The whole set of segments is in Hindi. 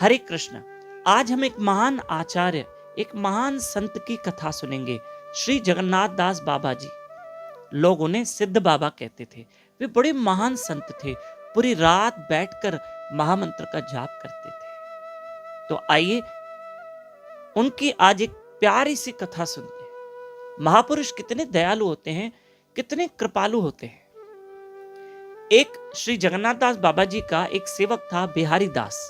हरे कृष्ण। आज हम एक महान आचार्य, एक महान संत की कथा सुनेंगे। श्री जगन्नाथ दास बाबा जी, लोग उन्हें सिद्ध बाबा कहते थे। वे बड़े महान संत थे, पूरी रात बैठकर महामंत्र का जाप करते थे। तो आइए उनकी आज एक प्यारी सी कथा सुनते हैं। महापुरुष कितने दयालु होते हैं, कितने कृपालु होते हैं। एक श्री जगन्नाथ दास बाबा जी का एक सेवक था बिहारी दास,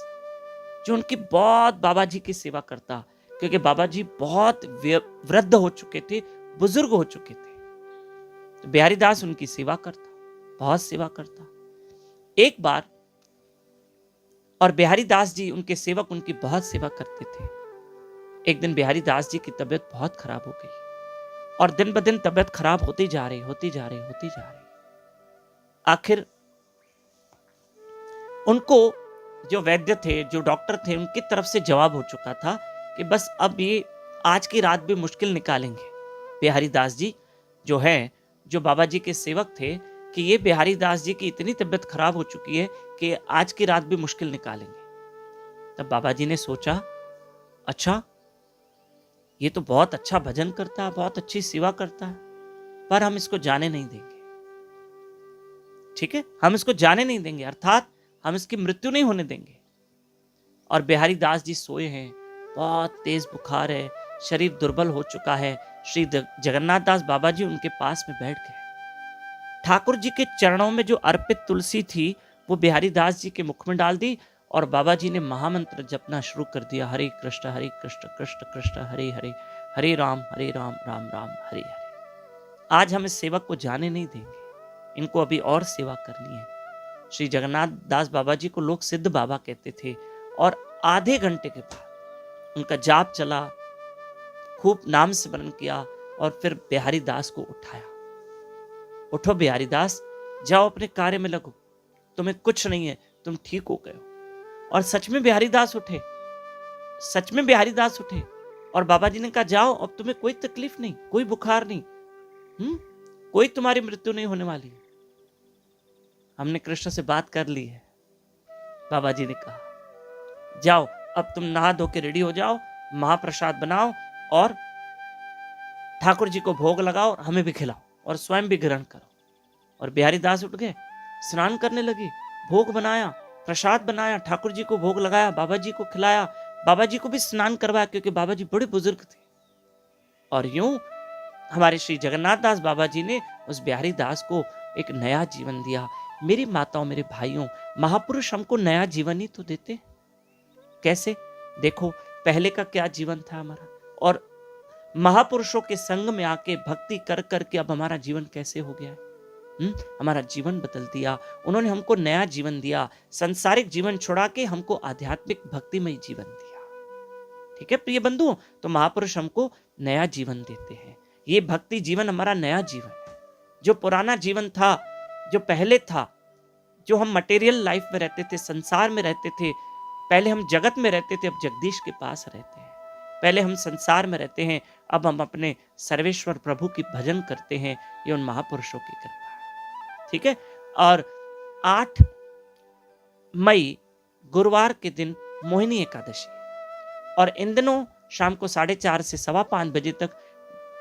जो उनकी बहुत बाबा जी की सेवा करता, क्योंकि बाबा जी बहुत वृद्ध हो चुके थे, बुजुर्ग हो चुके थे। तो बिहारी दास उनकी सेवा करता, बहुत सेवा करता। एक बार, और बिहारी दास जी उनके सेवक उनकी बहुत सेवा करते थे। एक दिन बिहारी दास जी की तबीयत बहुत खराब हो गई, और दिन ब दिन तबीयत खराब होती जा रही। आखिर उनको जो वैद्य थे, जो डॉक्टर थे, उनकी तरफ से जवाब हो चुका था कि बस अब ये आज की रात भी मुश्किल निकालेंगे। बिहारी दास जी जो है, जो बाबा जी के सेवक थे, कि ये बिहारी दास जी की इतनी तबीयत खराब हो चुकी है कि आज की रात भी मुश्किल निकालेंगे। तब बाबा जी ने सोचा, अच्छा ये तो बहुत अच्छा भजन करता है, बहुत अच्छी सेवा करता है, पर हम इसको जाने नहीं देंगे। ठीक है, हम इसको जाने नहीं देंगे, अर्थात हम इसकी मृत्यु नहीं होने देंगे। और बिहारी दास जी सोए हैं, बहुत तेज बुखार है, शरीर दुर्बल हो चुका है। श्री जगन्नाथ दास बाबा जी उनके पास में बैठ गए। ठाकुर जी के चरणों में जो अर्पित तुलसी थी, वो बिहारी दास जी के मुख में डाल दी, और बाबा जी ने महामंत्र जपना शुरू कर दिया। हरे कृष्ण कृष्ण कृष्ण हरे हरे, हरे राम राम राम हरे हरे। आज हम इस सेवक को जाने नहीं देंगे, इनको अभी और सेवा करनी है। श्री जगन्नाथ दास बाबा जी को लोग सिद्ध बाबा कहते थे। और आधे घंटे के बाद उनका जाप चला, खूब नाम स्मरण किया, और फिर बिहारी दास को उठाया। उठो बिहारी दास, जाओ अपने कार्य में लगो, तुम्हें कुछ नहीं है, तुम ठीक हो गए हो। और सच में बिहारी दास उठे, सच में बिहारी दास उठे। और बाबा जी ने कहा, जाओ, अब तुम्हें कोई तकलीफ नहीं, कोई बुखार नहीं, कोई तुम्हारी मृत्यु नहीं होने वाली। हमने कृष्ण से बात कर ली है। बाबा जी ने कहा, जाओ, अब तुम नहा धो के रेडी हो जाओ, महाप्रसाद बनाओ और ठाकुर जी को भोग लगाओ, हमें भी खिलाओ और स्वयं भी ग्रहण करो। और बिहारी दास उठ गए, स्नान करने लगे, भोग बनाया, प्रसाद बनाया, ठाकुर जी को भोग लगाया, बाबा जी को खिलाया, बाबा जी को भी स्नान करवाया, क्योंकि बाबा जी बड़े बुजुर्ग थे। और यूं हमारे श्री जगन्नाथ दास बाबा जी ने उस बिहारी दास को एक नया जीवन दिया। मेरी माताओं, मेरे भाइयों, महापुरुष हमको नया जीवन ही तो देते। कैसे? देखो, पहले का क्या जीवन था हमारा, और महापुरुषों के संग में आके भक्ति कर करके अब हमारा जीवन कैसे हो गया है। हमारा जीवन बदल दिया, उन्होंने हमको नया जीवन दिया, संसारिक जीवन छुड़ा के हमको आध्यात्मिक भक्तिमय जीवन दिया। ठीक है प्रिय बंधुओं, तो महापुरुष हमको नया जीवन देते हैं। ये भक्ति जीवन हमारा नया जीवन है। जो पुराना जीवन था, जो पहले था, जो हम मटेरियल लाइफ में रहते थे, संसार में रहते थे, पहले हम जगत में रहते थे, अब जगदीश के पास रहते हैं। पहले हम संसार में रहते हैं, अब हम अपने सर्वेश्वर प्रभु की भजन करते हैं। ये उन महापुरुषों की कृपा है। ठीक है। और 8 मई गुरुवार के दिन मोहिनी एकादशी, और इन दिनों शाम को 4:30 से 5:15 बजे तक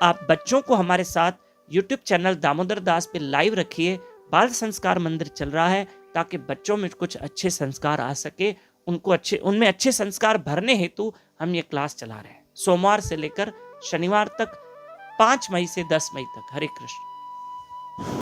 आप बच्चों को हमारे साथ यूट्यूब चैनल दामोदर दास पे लाइव रखिए। बाल संस्कार मंदिर चल रहा है, ताकि बच्चों में कुछ अच्छे संस्कार आ सके, उनमें अच्छे संस्कार भरने हेतु हम ये क्लास चला रहे हैं, सोमवार से लेकर शनिवार तक, 5 मई से 10 मई तक। हरे कृष्ण।